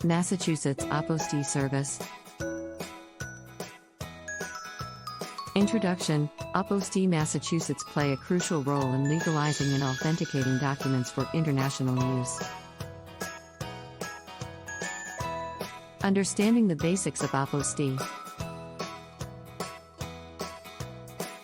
Massachusetts Apostille Service. Introduction. Apostille, Massachusetts play a crucial role in legalizing and authenticating documents for international use. Understanding the basics of apostille.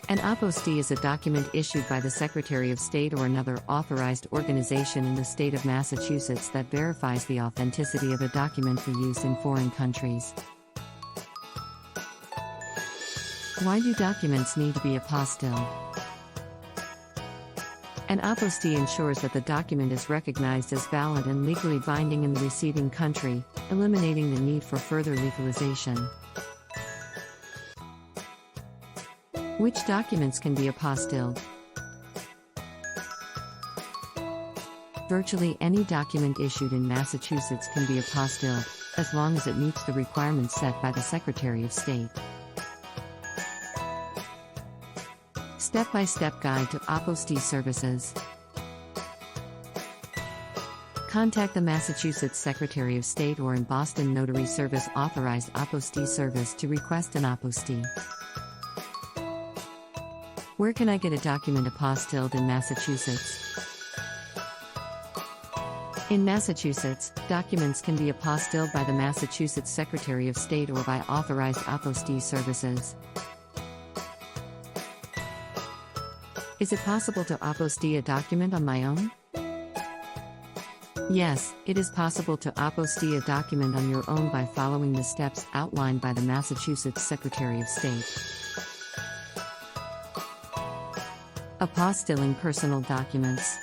An apostille is a document issued by the Secretary of State or another authorized organization in the state of Massachusetts that verifies the authenticity of a document for use in foreign countries. Why do documents need to be apostilled? An apostille ensures that the document is recognized as valid and legally binding in the receiving country, eliminating the need for further legalization. Which documents can be apostilled? Virtually any document issued in Massachusetts can be apostilled, as long as it meets the requirements set by the Secretary of State. Step-by-step guide to apostille services. Contact the Massachusetts Secretary of State or in Boston Notary Service authorized apostille service to request an apostille. Where can I get a document apostilled in Massachusetts? In Massachusetts, documents can be apostilled by the Massachusetts Secretary of State or by authorized apostille services. Is it possible to apostille a document on my own? Yes, it is possible to apostille a document on your own by following the steps outlined by the Massachusetts Secretary of State. Apostilling personal documents.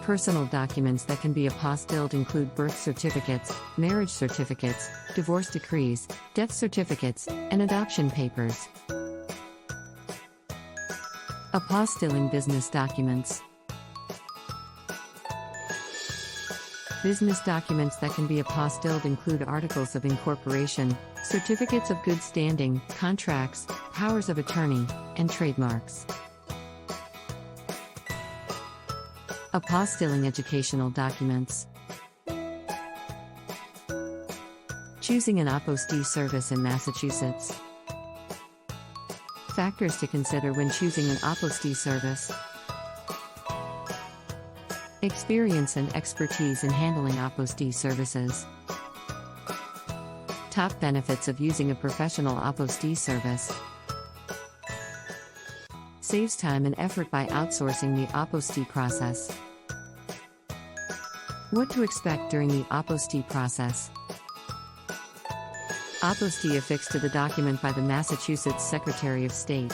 Personal documents that can be apostilled include birth certificates, marriage certificates, divorce decrees, death certificates, and adoption papers. Apostilling business documents. Business documents that can be apostilled include articles of incorporation, certificates of good standing, contracts, powers of attorney, and trademarks. Apostilling educational documents. Choosing an apostille service in Massachusetts. Factors to consider when choosing an apostille service. Experience and expertise in handling apostille services. Top benefits of using a professional apostille service. Saves time and effort by outsourcing the apostille process. What to expect during the apostille process. Apostille affixed to the document by the Massachusetts Secretary of State.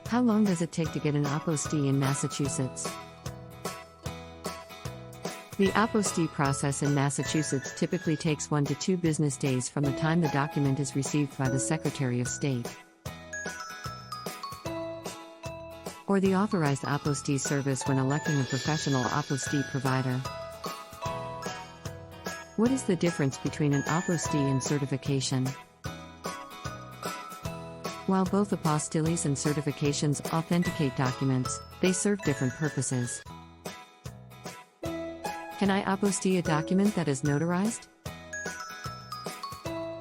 How long does it take to get an apostille in Massachusetts? The apostille process in Massachusetts typically takes 1 to 2 business days from the time the document is received by the Secretary of State or the authorized apostille service when electing a professional apostille provider. What is the difference between an apostille and certification? While both apostilles and certifications authenticate documents, they serve different purposes. Can I apostille a document that is notarized?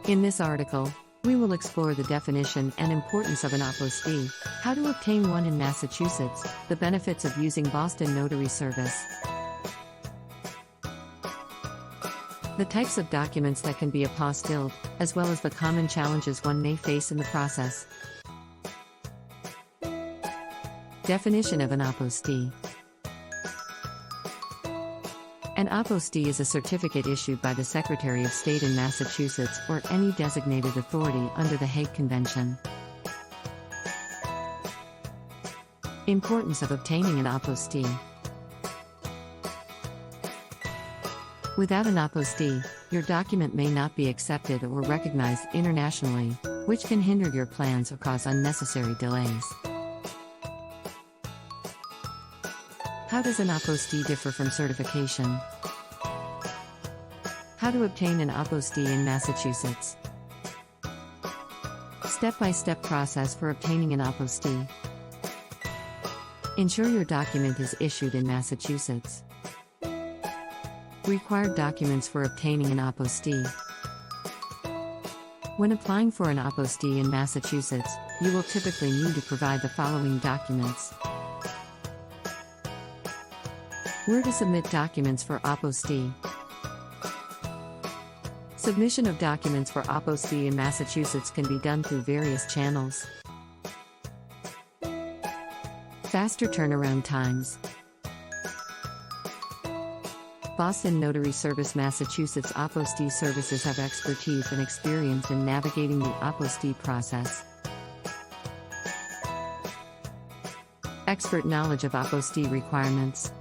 In this article, we will explore the definition and importance of an apostille, how to obtain one in Massachusetts, the benefits of using Boston Notary Service, the types of documents that can be apostilled, as well as the common challenges one may face in the process. Definition of an apostille. An apostille is a certificate issued by the Secretary of State in Massachusetts or any designated authority under the Hague Convention. Importance of obtaining an apostille. Without an apostille, your document may not be accepted or recognized internationally, which can hinder your plans or cause unnecessary delays. How does an apostille differ from certification? How to obtain an apostille in Massachusetts. Step-by-step process for obtaining an apostille. Ensure your document is issued in Massachusetts. Required documents for obtaining an apostille. When applying for an apostille in Massachusetts, you will typically need to provide the following documents. Where to submit documents for apostille. Submission of documents for apostille in Massachusetts can be done through various channels. Faster turnaround times. Boston Notary Service. Massachusetts apostille services have expertise and experience in navigating the apostille process. Expert knowledge of apostille requirements.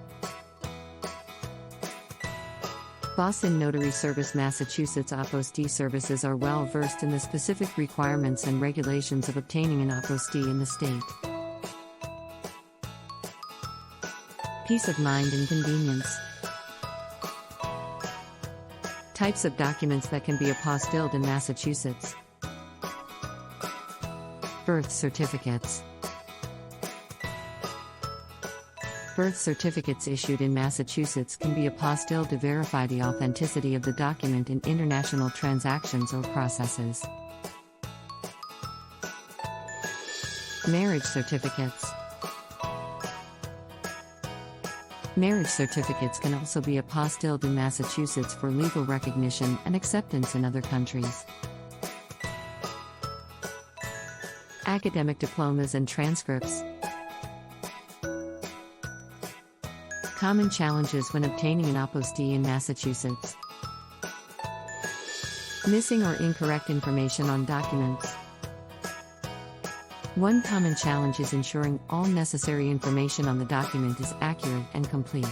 Boston Notary Service. Massachusetts apostille services are well versed in the specific requirements and regulations of obtaining an apostille in the state. Peace of mind and convenience. Types of documents that can be apostilled in Massachusetts. Birth certificates. Birth certificates issued in Massachusetts can be apostilled to verify the authenticity of the document in international transactions or processes. Marriage certificates. Marriage certificates can also be apostilled in Massachusetts for legal recognition and acceptance in other countries. Academic diplomas and transcripts. Common challenges when obtaining an apostille in Massachusetts. Missing or incorrect information on documents. One common challenge is ensuring all necessary information on the document is accurate and complete.